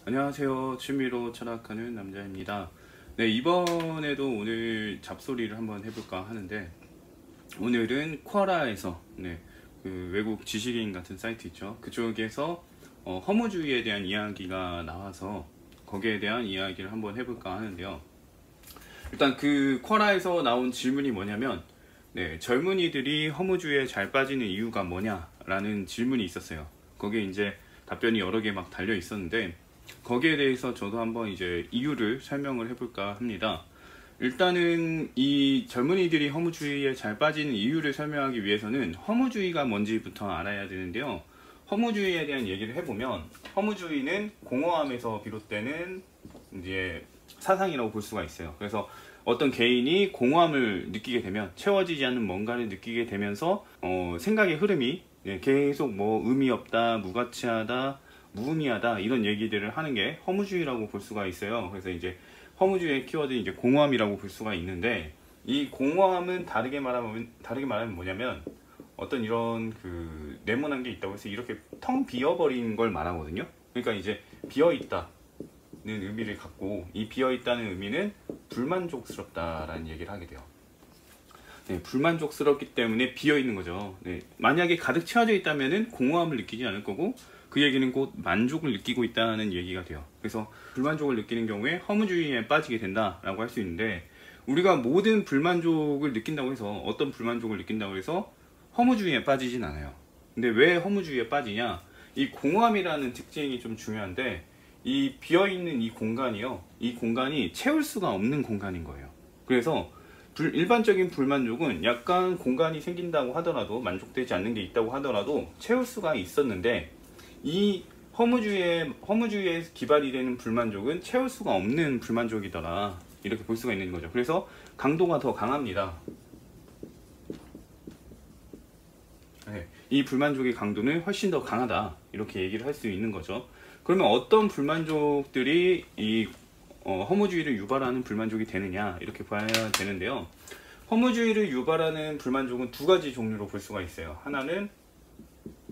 안녕하세요. 취미로 철학하는 남자입니다. 네, 이번에도 오늘 잡소리를 한번 해볼까 하는데, 오늘은 쿼라에서, 그 외국 지식인 같은 사이트 있죠. 그쪽에서 허무주의에 대한 이야기가 나와서 거기에 대한 이야기를 한번 해볼까 하는데요. 일단 그 쿼라에서 나온 질문이 뭐냐면, 젊은이들이 허무주의에 잘 빠지는 이유가 뭐냐라는 질문이 있었어요. 거기에 이제 답변이 여러 개 막 달려 있었는데, 거기에 대해서 저도 한번 이제 이유를 설명을 해볼까 합니다. 일단은 이 젊은이들이 허무주의에 잘 빠지는 이유를 설명하기 위해서는 허무주의가 뭔지부터 알아야 되는데요. 허무주의에 대한 얘기를 해보면, 허무주의는 공허함에서 비롯되는 이제 사상이라고 볼 수가 있어요. 그래서 어떤 개인이 공허함을 느끼게 되면, 채워지지 않는 뭔가를 느끼게 되면서 생각의 흐름이 계속 뭐 의미 없다, 무가치하다, 무의미하다 이런 얘기들을 하는 게 허무주의라고 볼 수가 있어요. 그래서 이제 허무주의의 키워드는 이제 공허함이라고 볼 수가 있는데, 이 공허함은 다르게 말하면 뭐냐면, 어떤 이런 그 네모난 게 있다고 해서 이렇게 텅 비어버린 걸 말하거든요. 그러니까 이제 비어있다는 의미를 갖고, 이 비어있다는 의미는 불만족스럽다라는 얘기를 하게 돼요. 불만족스럽기 때문에 비어있는 거죠. 만약에 가득 채워져 있다면 공허함을 느끼지 않을 거고, 그 얘기는 곧 만족을 느끼고 있다는 얘기가 돼요. 그래서 불만족을 느끼는 경우에 허무주의에 빠지게 된다라고 할 수 있는데, 우리가 모든 불만족을 느낀다고 해서, 어떤 불만족을 느낀다고 해서 허무주의에 빠지진 않아요. 근데 왜 허무주의에 빠지냐? 이 공허함이라는 특징이 좀 중요한데, 이 비어있는 이 공간이요, 이 공간이 채울 수가 없는 공간인 거예요. 그래서 일반적인 불만족은 약간 공간이 생긴다고 하더라도, 만족되지 않는 게 있다고 하더라도 채울 수가 있었는데, 이 허무주의에 기반이 되는 불만족은 채울 수가 없는 불만족이더라, 이렇게 볼 수가 있는 거죠. 그래서 강도가 더 강합니다. 이 불만족의 강도는 훨씬 더 강하다, 이렇게 얘기를 할 수 있는 거죠. 그러면 어떤 불만족들이 이 허무주의를 유발하는 불만족이 되느냐, 이렇게 봐야 되는데요. 허무주의를 유발하는 불만족은 두 가지 종류로 볼 수가 있어요. 하나는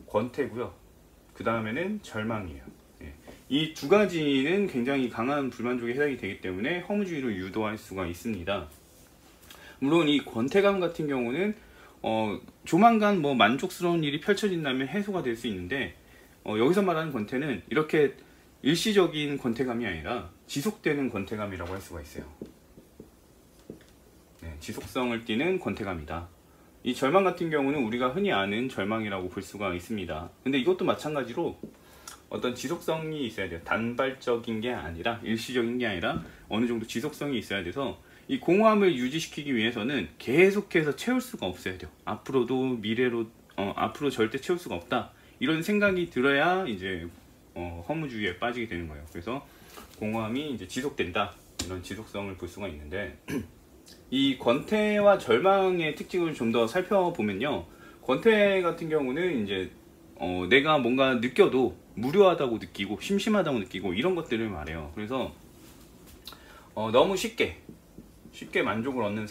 권태고요, 그 다음에는 절망이에요. 이 두 가지는 굉장히 강한 불만족에 해당이 되기 때문에 허무주의를 유도할 수가 있습니다. 물론 이 권태감 같은 경우는 조만간 뭐 만족스러운 일이 펼쳐진다면 해소가 될 수 있는데, 여기서 말하는 권태는 이렇게 일시적인 권태감이 아니라 지속되는 권태감이라고 할 수가 있어요. 지속성을 띠는 권태감이다. 이 절망 같은 경우는 우리가 흔히 아는 절망이라고 볼 수가 있습니다. 근데 이것도 마찬가지로 어떤 지속성이 있어야 돼요. 단발적인 게 아니라, 일시적인 게 아니라 어느 정도 지속성이 있어야 돼서, 이 공허함을 유지시키기 위해서는 계속해서 채울 수가 없어야 돼요. 앞으로도 앞으로 절대 채울 수가 없다, 이런 생각이 들어야 이제 허무주의에 빠지게 되는 거예요. 그래서 공허함이 이제 지속된다, 이런 지속성을 볼 수가 있는데, 이 권태와 절망의 특징을 좀 더 살펴보면요, 권태 같은 경우는 이제 내가 뭔가 느껴도 무료하다고 느끼고 심심하다고 느끼고 이런 것들을 말해요. 그래서 너무 쉽게 만족을 얻는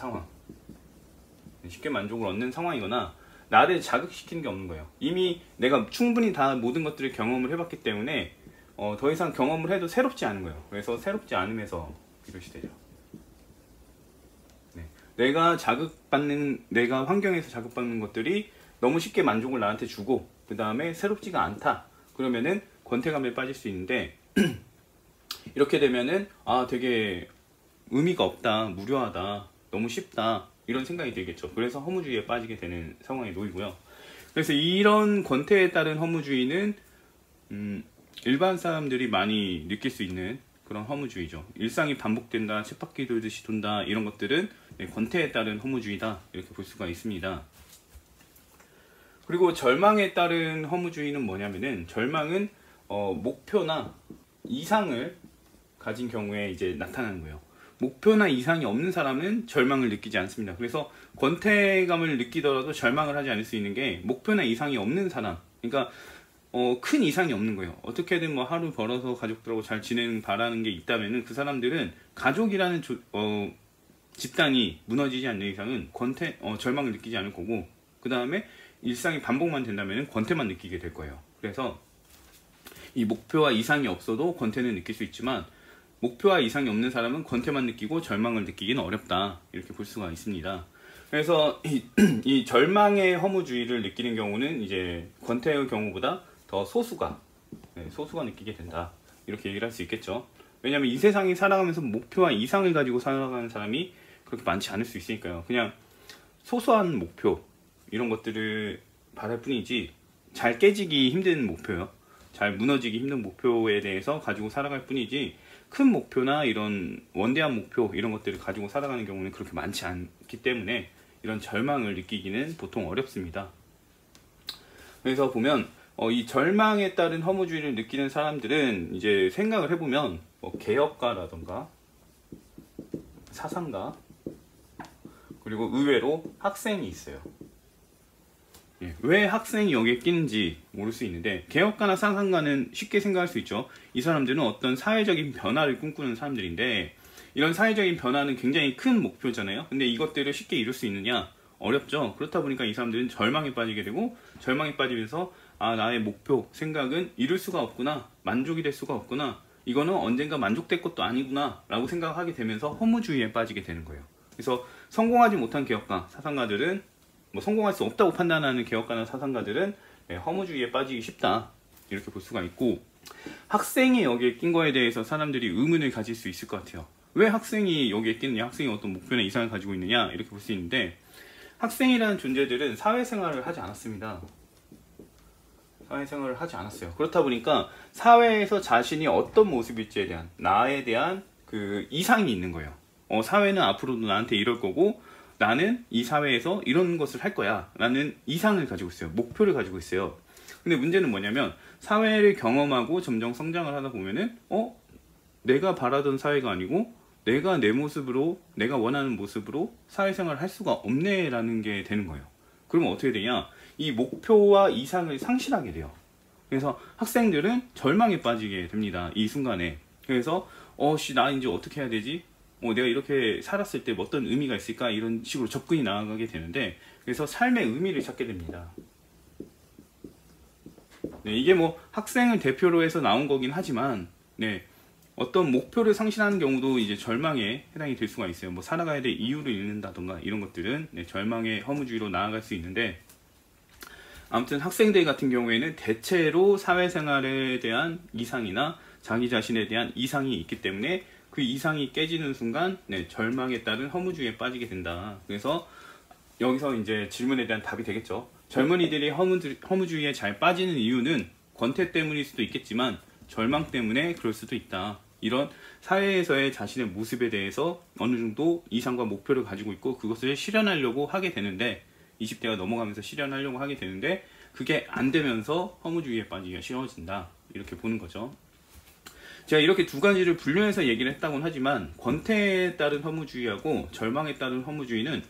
상황이거나 나를 자극시키는 게 없는 거예요. 이미 내가 충분히 다 모든 것들을 경험을 해봤기 때문에 더 이상 경험을 해도 새롭지 않은 거예요. 그래서 새롭지 않음에서 비롯이 되죠. 내가 환경에서 자극받는 것들이 너무 쉽게 만족을 나한테 주고, 그 다음에 새롭지가 않다, 그러면은 권태감에 빠질 수 있는데, 이렇게 되면은 되게 의미가 없다, 무료하다, 너무 쉽다, 이런 생각이 들겠죠. 그래서 허무주의에 빠지게 되는 상황에 놓이고요. 그래서 이런 권태에 따른 허무주의는 일반 사람들이 많이 느낄 수 있는 그런 허무주의죠. 일상이 반복된다, 쳇바퀴 돌듯이 돈다, 이런 것들은 권태에 따른 허무주의다, 이렇게 볼 수가 있습니다. 그리고 절망에 따른 허무주의는 뭐냐면은, 절망은 목표나 이상을 가진 경우에 이제 나타나는 거예요. 목표나 이상이 없는 사람은 절망을 느끼지 않습니다. 그래서 권태감을 느끼더라도 절망을 하지 않을 수 있는 게, 목표나 이상이 없는 사람, 그러니까 큰 이상이 없는 거예요. 어떻게든 뭐 하루 벌어서 가족들하고 잘 지내는 바라는 게 있다면은, 그 사람들은 가족이라는 집단이 무너지지 않는 이상은 절망을 느끼지 않을 거고, 그 다음에 일상이 반복만 된다면 권태만 느끼게 될 거예요. 그래서 이 목표와 이상이 없어도 권태는 느낄 수 있지만 목표와 이상이 없는 사람은 권태만 느끼고 절망을 느끼기는 어렵다, 이렇게 볼 수가 있습니다. 그래서 이 절망의 허무주의를 느끼는 경우는 이제 권태의 경우보다 더 소수가 느끼게 된다, 이렇게 얘기를 할 수 있겠죠. 왜냐하면 이 세상이 살아가면서 목표와 이상을 가지고 살아가는 사람이 그렇게 많지 않을 수 있으니까요. 그냥 소소한 목표 이런 것들을 바랄 뿐이지 잘 깨지기 힘든 목표요, 잘 무너지기 힘든 목표에 대해서 가지고 살아갈 뿐이지 큰 목표나 이런 원대한 목표 이런 것들을 가지고 살아가는 경우는 그렇게 많지 않기 때문에 이런 절망을 느끼기는 보통 어렵습니다. 그래서 보면 이 절망에 따른 허무주의를 느끼는 사람들은 이제 생각을 해보면 개혁가라던가 사상가 그리고 의외로 학생이 있어요. 왜 학생이 여기에 끼는지 모를 수 있는데, 개혁가나 사상가는 쉽게 생각할 수 있죠. 이 사람들은 어떤 사회적인 변화를 꿈꾸는 사람들인데, 이런 사회적인 변화는 굉장히 큰 목표잖아요. 근데 이것들을 쉽게 이룰 수 있느냐? 어렵죠. 그렇다 보니까 이 사람들은 절망에 빠지게 되고, 절망에 빠지면서 나의 목표, 생각은 이룰 수가 없구나, 만족이 될 수가 없구나, 이거는 언젠가 만족될 것도 아니구나 라고 생각하게 되면서 허무주의에 빠지게 되는 거예요. 그래서 성공하지 못한 개혁가, 사상가들은 성공할 수 없다고 판단하는 개혁가나 사상가들은 허무주의에 빠지기 쉽다, 이렇게 볼 수가 있고, 학생이 여기에 낀 거에 대해서 사람들이 의문을 가질 수 있을 것 같아요. 왜 학생이 여기에 끼느냐, 학생이 어떤 목표나 이상을 가지고 있느냐, 이렇게 볼 수 있는데, 학생이라는 존재들은 사회생활을 하지 않았습니다. 사회생활을 하지 않았어요. 그렇다 보니까 사회에서 자신이 어떤 모습일지에 대한, 나에 대한 그 이상이 있는 거예요. 사회는 앞으로도 나한테 이럴 거고 나는 이 사회에서 이런 것을 할 거야 라는 이상을 가지고 있어요. 목표를 가지고 있어요. 근데 문제는 뭐냐면, 사회를 경험하고 점점 성장을 하다 보면은 내가 바라던 사회가 아니고 내가 내 모습으로, 내가 원하는 모습으로 사회생활을 할 수가 없네 라는 게 되는 거예요. 그러면 어떻게 되냐, 이 목표와 이상을 상실하게 돼요. 그래서 학생들은 절망에 빠지게 됩니다, 이 순간에. 그래서 나 이제 어떻게 해야 되지? 내가 이렇게 살았을 때 어떤 의미가 있을까, 이런 식으로 접근이 나아가게 되는데, 그래서 삶의 의미를 찾게 됩니다. 이게 학생을 대표로 해서 나온 거긴 하지만, 어떤 목표를 상실하는 경우도 이제 절망에 해당이 될 수가 있어요. 살아가야 될 이유를 잃는다던가 이런 것들은 절망의 허무주의로 나아갈 수 있는데, 아무튼 학생들 같은 경우에는 대체로 사회생활에 대한 이상이나 자기 자신에 대한 이상이 있기 때문에 그 이상이 깨지는 순간 절망에 따른 허무주의에 빠지게 된다. 그래서 여기서 이제 질문에 대한 답이 되겠죠. 젊은이들이 허무주의에 잘 빠지는 이유는 권태 때문일 수도 있겠지만 절망 때문에 그럴 수도 있다. 이런 사회에서의 자신의 모습에 대해서 어느 정도 이상과 목표를 가지고 있고 그것을 실현하려고 하게 되는데, 20대가 넘어가면서 실현하려고 하게 되는데 그게 안 되면서 허무주의에 빠지기가 쉬워진다, 이렇게 보는 거죠. 제가 이렇게 두 가지를 분류해서 얘기를 했다고는 하지만, 권태에 따른 허무주의하고 절망에 따른 허무주의는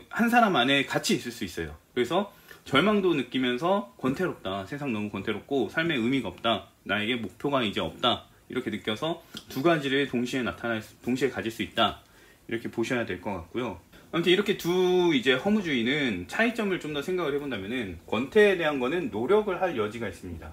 한 사람 안에 같이 있을 수 있어요. 그래서 절망도 느끼면서 권태롭다, 세상 너무 권태롭고 삶의 의미가 없다, 나에게 목표가 이제 없다, 이렇게 느껴서 두 가지를 동시에 가질 수 있다, 이렇게 보셔야 될 것 같고요. 아무튼 이렇게 두 이제 허무주의는 차이점을 좀 더 생각을 해본다면은, 권태에 대한 거는 노력을 할 여지가 있습니다.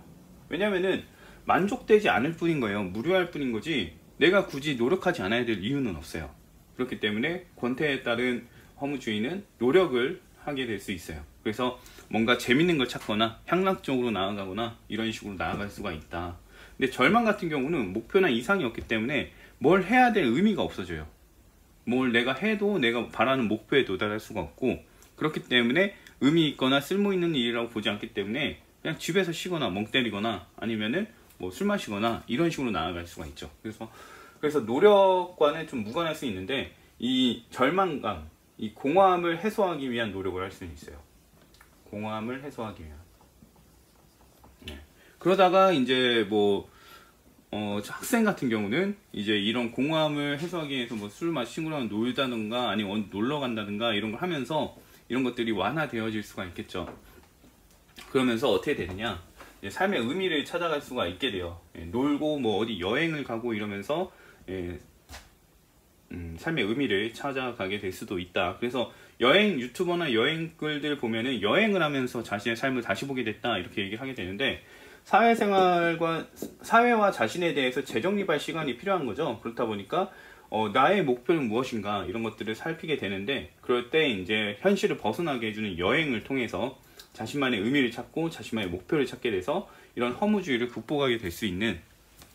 왜냐면은 만족되지 않을 뿐인 거예요. 무료할 뿐인 거지 내가 굳이 노력하지 않아야 될 이유는 없어요. 그렇기 때문에 권태에 따른 허무주의는 노력을 하게 될 수 있어요. 그래서 뭔가 재밌는 걸 찾거나 향락적으로 나아가거나 이런 식으로 나아갈 수가 있다. 근데 절망 같은 경우는 목표나 이상이 없기 때문에 뭘 해야 될 의미가 없어져요. 뭘 내가 해도 내가 바라는 목표에 도달할 수가 없고, 그렇기 때문에 의미 있거나 쓸모 있는 일이라고 보지 않기 때문에 그냥 집에서 쉬거나 멍 때리거나 아니면은 술 마시거나 이런 식으로 나아갈 수가 있죠. 그래서 노력과는 좀 무관할 수 있는데, 이 절망감, 이 공허함을 해소하기 위한 노력을 할 수는 있어요. 공허함을 해소하기 위한. 그러다가 이제 학생 같은 경우는 이제 이런 공허함을 해소하기 위해서 술 마시고 친구랑 놀다든가 아니면 놀러 간다든가 이런 걸 하면서 이런 것들이 완화되어질 수가 있겠죠. 그러면서 어떻게 되느냐, 삶의 의미를 찾아갈 수가 있게 돼요. 놀고 어디 여행을 가고 이러면서 삶의 의미를 찾아가게 될 수도 있다. 그래서 여행 유튜버나 여행 글들 보면은 여행을 하면서 자신의 삶을 다시 보게 됐다, 이렇게 얘기를 하게 되는데, 사회와 자신에 대해서 재정립할 시간이 필요한 거죠. 그렇다 보니까 나의 목표는 무엇인가 이런 것들을 살피게 되는데, 그럴 때 이제 현실을 벗어나게 해주는 여행을 통해서 자신만의 의미를 찾고 자신만의 목표를 찾게 돼서 이런 허무주의를 극복하게 될 수 있는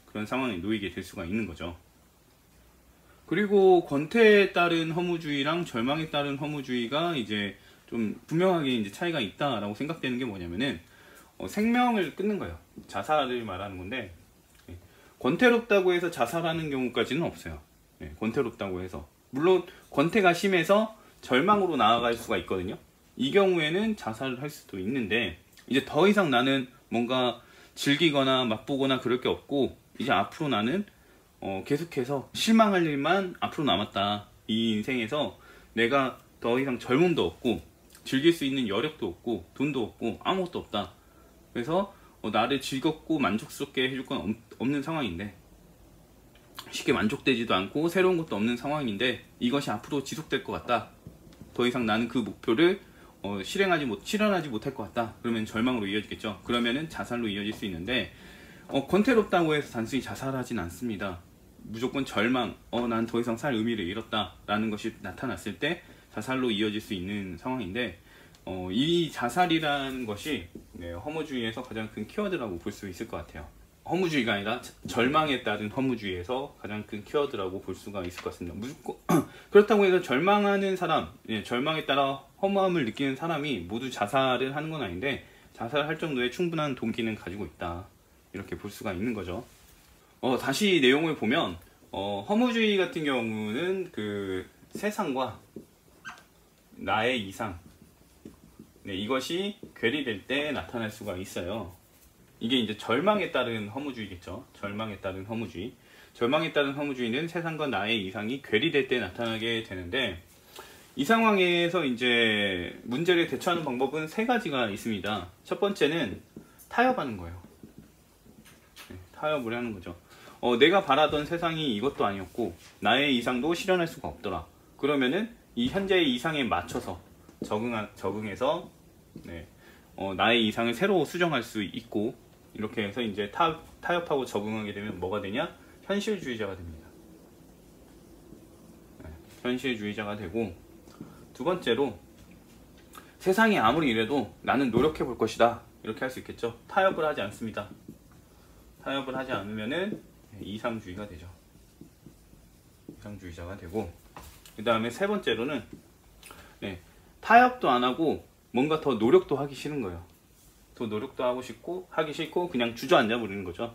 그런 상황에 놓이게 될 수가 있는 거죠. 그리고 권태에 따른 허무주의랑 절망에 따른 허무주의가 이제 좀 분명하게 이제 차이가 있다라고 생각되는 게 뭐냐면은 생명을 끊는 거예요. 자살을 말하는 건데, 권태롭다고 해서 자살하는 경우까지는 없어요. 권태롭다고 해서. 물론 권태가 심해서 절망으로 나아갈 수가 있거든요. 이 경우에는 자살을 할 수도 있는데, 이제 더 이상 나는 뭔가 즐기거나 맛보거나 그럴 게 없고, 이제 앞으로 나는 계속해서 실망할 일만 앞으로 남았다. 이 인생에서 내가 더 이상 젊음도 없고 즐길 수 있는 여력도 없고 돈도 없고 아무것도 없다. 그래서 나를 즐겁고 만족스럽게 해줄 건 없는 상황인데, 쉽게 만족되지도 않고 새로운 것도 없는 상황인데, 이것이 앞으로 지속될 것 같다. 더 이상 나는 그 목표를 실현하지 못할 것 같다. 그러면 절망으로 이어지겠죠. 그러면은 자살로 이어질 수 있는데, 권태롭다고 해서 단순히 자살하진 않습니다. 무조건 절망, 난 더 이상 살 의미를 잃었다 라는 것이 나타났을 때 자살로 이어질 수 있는 상황인데, 이 자살이라는 것이 허무주의에서 가장 큰 키워드라고 볼 수 있을 것 같아요. 허무주의가 아니라 절망에 따른 허무주의에서 가장 큰 키워드라고 볼 수가 있을 것 같습니다. 무조건 그렇다고 해서 절망하는 사람, 절망에 따라 허무함을 느끼는 사람이 모두 자살을 하는 건 아닌데, 자살할 정도의 충분한 동기는 가지고 있다, 이렇게 볼 수가 있는 거죠. 다시 내용을 보면 허무주의 같은 경우는 그 세상과 나의 이상, 이것이 괴리될 때 나타날 수가 있어요. 이게 이제 절망에 따른 허무주의겠죠. 절망에 따른 허무주의. 절망에 따른 허무주의는 세상과 나의 이상이 괴리될 때 나타나게 되는데, 이 상황에서 이제 문제를 대처하는 방법은 세 가지가 있습니다. 첫 번째는 타협하는 거예요. 타협을 하는 거죠. 내가 바라던 세상이 이것도 아니었고 나의 이상도 실현할 수가 없더라. 그러면은 이 현재의 이상에 맞춰서 적응해서 나의 이상을 새로 수정할 수 있고, 이렇게 해서 이제 타협하고 적응하게 되면 뭐가 되냐? 현실주의자가 됩니다. 현실주의자가 되고, 두 번째로 세상이 아무리 이래도 나는 노력해 볼 것이다, 이렇게 할 수 있겠죠. 타협을 하지 않습니다. 타협을 하지 않으면은 이상주의가 되죠. 이상주의자가 되고, 그 다음에 세 번째로는 타협도 안 하고 뭔가 더 노력도 하기 싫은 거예요. 더 노력도 하기 싫고 그냥 주저앉아 버리는 거죠.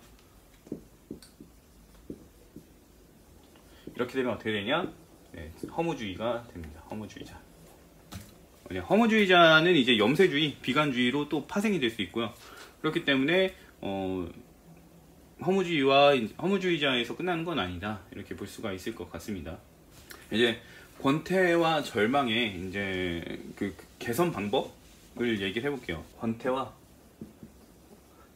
이렇게 되면 어떻게 되냐? 허무주의가 됩니다. 허무주의자. 허무주의자는 이제 염세주의, 비관주의로 또 파생이 될 수 있고요. 그렇기 때문에 허무주의자에서 끝나는 건 아니다, 이렇게 볼 수가 있을 것 같습니다. 이제 권태와 절망의 이제 그 개선 방법을 얘기를 해볼게요. 권태와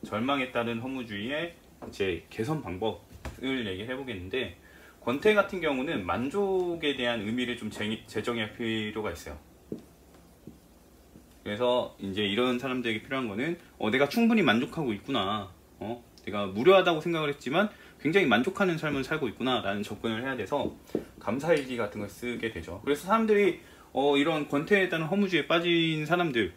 절망에 따른 허무주의의 이제 개선 방법을 얘기를 해보겠는데, 권태 같은 경우는 만족에 대한 의미를 좀 재정의할 필요가 있어요. 그래서 이제 이런 사람들에게 필요한 거는 내가 충분히 만족하고 있구나, 내가 무료하다고 생각을 했지만 굉장히 만족하는 삶을 살고 있구나 라는 접근을 해야 돼서 감사일기 같은 걸 쓰게 되죠. 그래서 사람들이 이런 권태에 따른 허무주의에 빠진 사람들,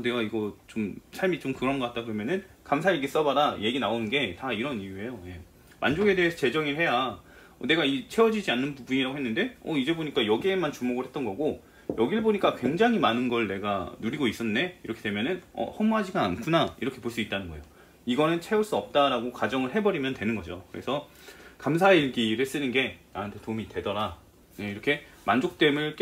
내가 이거 좀 삶이 좀 그런 것 같다 그러면은 감사일기 써봐라 얘기 나오는 게 다 이런 이유예요. 만족에 대해서 재정의를 해야, 내가 채워지지 않는 부분이라고 했는데 이제 보니까 여기에만 주목을 했던 거고, 여길 보니까 굉장히 많은 걸 내가 누리고 있었네, 이렇게 되면은 허무하지가 않구나, 이렇게 볼 수 있다는 거예요. 이거는 채울 수 없다라고 가정을 해버리면 되는 거죠. 그래서 감사일기를 쓰는 게 나한테 도움이 되더라, 이렇게 만족됨을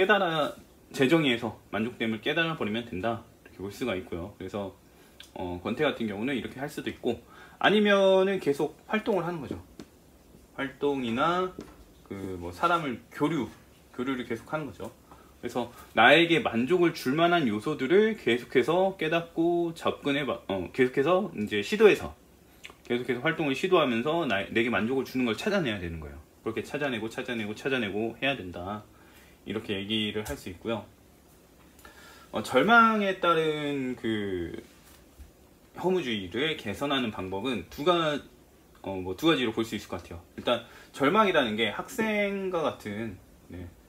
재정의해서 만족됨을 깨달아 버리면 된다, 이렇게 볼 수가 있고요. 그래서 권태 같은 경우는 이렇게 할 수도 있고, 아니면은 계속 활동을 하는 거죠. 활동이나 사람을 교류를 계속 하는 거죠. 그래서 나에게 만족을 줄 만한 요소들을 계속해서 깨닫고 계속해서 이제 계속해서 활동을 시도하면서 내게 만족을 주는 걸 찾아내야 되는 거예요. 그렇게 찾아내고 해야 된다, 이렇게 얘기를 할 수 있고요. 절망에 따른 허무주의를 개선하는 방법은 두 가지로 볼 수 있을 것 같아요. 일단 절망이라는 게 학생과 같은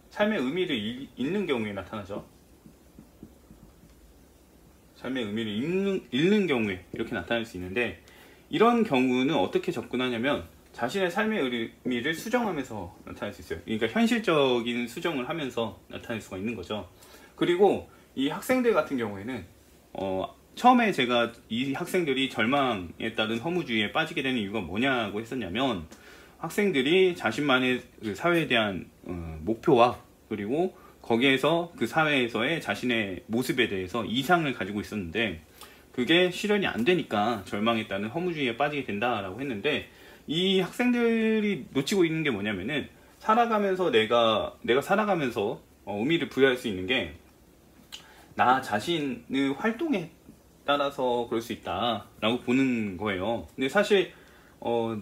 삶의 의미를 잃는 경우에 나타나죠. 삶의 의미를 잃는 경우에 이렇게 나타날 수 있는데, 이런 경우는 어떻게 접근하냐면 자신의 삶의 의미를 수정하면서 나타날 수 있어요. 그러니까 현실적인 수정을 하면서 나타낼 수가 있는 거죠. 그리고 이 학생들 같은 경우에는 처음에 제가 이 학생들이 절망에 따른 허무주의에 빠지게 되는 이유가 뭐냐고 했었냐면, 학생들이 자신만의 그 사회에 대한 목표와 그리고 거기에서 그 사회에서의 자신의 모습에 대해서 이상을 가지고 있었는데, 그게 실현이 안 되니까 절망에 따른 허무주의에 빠지게 된다라고 했는데, 이 학생들이 놓치고 있는 게 뭐냐면은, 살아가면서 내가 살아가면서 의미를 부여할 수 있는 게 나 자신의 활동에 따라서 그럴 수 있다라고 보는 거예요. 근데 사실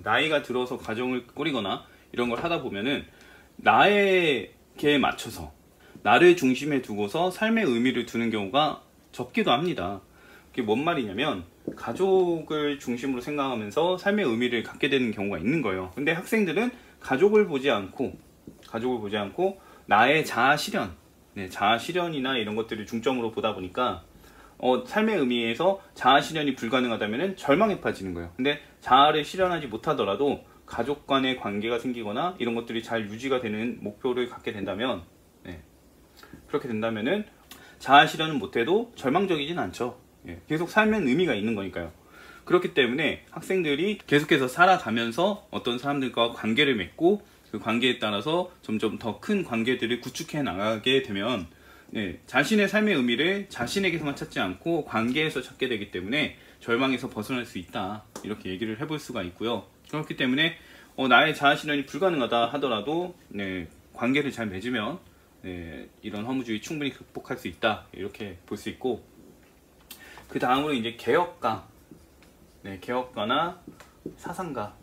나이가 들어서 가정을 꾸리거나 이런 걸 하다 보면은 나에게 맞춰서 나를 중심에 두고서 삶의 의미를 두는 경우가 적기도 합니다. 그게 뭔 말이냐면, 가족을 중심으로 생각하면서 삶의 의미를 갖게 되는 경우가 있는 거예요. 근데 학생들은 가족을 보지 않고 나의 자아 실현이나 이런 것들을 중점으로 보다 보니까 삶의 의미에서 자아 실현이 불가능하다면 절망에 빠지는 거예요. 근데 자아를 실현하지 못하더라도 가족 간의 관계가 생기거나 이런 것들이 잘 유지가 되는 목표를 갖게 된다면, 그렇게 된다면은 자아 실현은 못해도 절망적이진 않죠. 계속 살면 의미가 있는 거니까요. 그렇기 때문에 학생들이 계속해서 살아가면서 어떤 사람들과 관계를 맺고 그 관계에 따라서 점점 더 큰 관계들을 구축해 나가게 되면 자신의 삶의 의미를 자신에게서만 찾지 않고 관계에서 찾게 되기 때문에 절망에서 벗어날 수 있다, 이렇게 얘기를 해볼 수가 있고요. 그렇기 때문에 나의 자아 실현이 불가능하다 하더라도 관계를 잘 맺으면 이런 허무주의 충분히 극복할 수 있다, 이렇게 볼 수 있고, 그 다음으로 이제 개혁가나 사상가,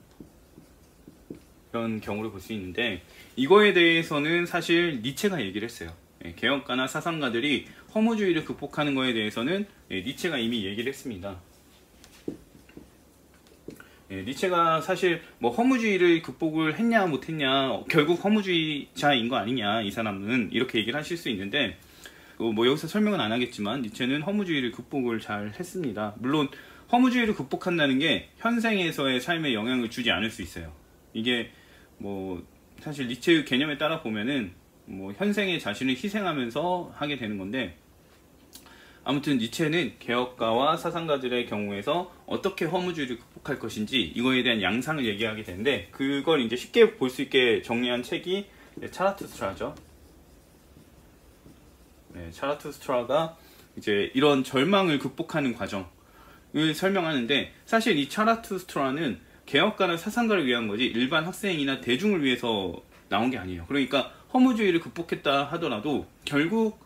이런 경우를 볼 수 있는데, 이거에 대해서는 사실 니체가 얘기를 했어요. 개혁가나 사상가들이 허무주의를 극복하는 거에 대해서는 니체가 이미 얘기를 했습니다. 니체가 사실 뭐 허무주의를 극복을 했냐 못했냐, 결국 허무주의자인 거 아니냐 이 사람은, 이렇게 얘기를 하실 수 있는데, 뭐 여기서 설명은 안 하겠지만 니체는 허무주의를 극복을 잘 했습니다. 물론 허무주의를 극복한다는 게 현생에서의 삶에 영향을 주지 않을 수 있어요. 이게 뭐 사실 니체의 개념에 따라 보면은 뭐 현생에 자신을 희생하면서 하게 되는 건데, 아무튼 니체는 개혁가와 사상가들의 경우에서 어떻게 허무주의를 극복할 것인지 이거에 대한 양상을 얘기하게 되는데, 그걸 이제 쉽게 볼 수 있게 정리한 책이 차라투스트라죠. 차라투스트라가 이제 이런 절망을 극복하는 과정을 설명하는데, 사실 이 차라투스트라는 개혁가나 사상가를 위한 거지 일반 학생이나 대중을 위해서 나온 게 아니에요. 그러니까 허무주의를 극복했다 하더라도 결국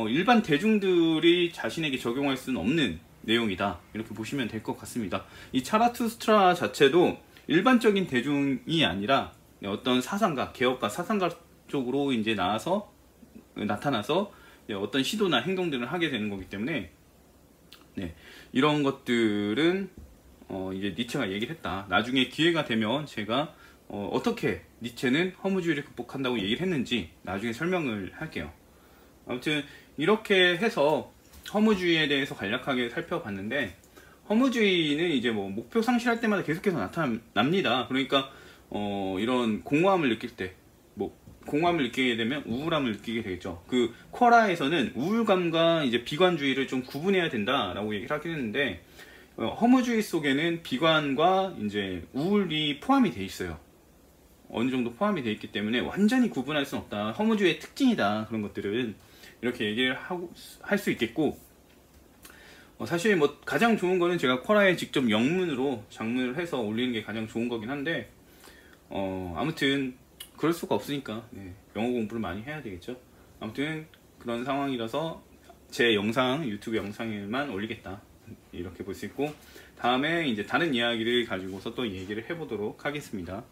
일반 대중들이 자신에게 적용할 수는 없는 내용이다, 이렇게 보시면 될 것 같습니다. 이 차라투스트라 자체도 일반적인 대중이 아니라 어떤 사상가, 개혁가, 사상가 쪽으로 이제 나타나서 어떤 시도나 행동들을 하게 되는 거기 때문에 이런 것들은 이제 니체가 얘기를 했다. 나중에 기회가 되면 제가 어떻게 니체는 허무주의를 극복한다고 얘기를 했는지 나중에 설명을 할게요. 아무튼 이렇게 해서 허무주의에 대해서 간략하게 살펴봤는데, 허무주의는 이제 뭐 목표 상실할 때마다 계속해서 나타납니다. 그러니까 이런 공허함을 느낄 때, 공허함을 느끼게 되면 우울함을 느끼게 되겠죠. 그 쿼라에서는 우울감과 이제 비관주의를 좀 구분해야 된다라고 얘기를 하긴 했는데, 허무주의 속에는 비관과 이제 우울이 포함이 돼 있어요. 어느 정도 포함이 돼 있기 때문에 완전히 구분할 수는 없다. 허무주의의 특징이다. 그런 것들은 이렇게 얘기를 할 수 있겠고, 사실 뭐 가장 좋은 거는 제가 쿼라에 직접 영문으로 장문을 해서 올리는 게 가장 좋은 거긴 한데, 아무튼 그럴 수가 없으니까 영어 공부를 많이 해야 되겠죠. 아무튼 그런 상황이라서 제 영상, 유튜브 영상에만 올리겠다, 이렇게 볼 수 있고, 다음에 이제 다른 이야기를 가지고서 또 얘기를 해보도록 하겠습니다.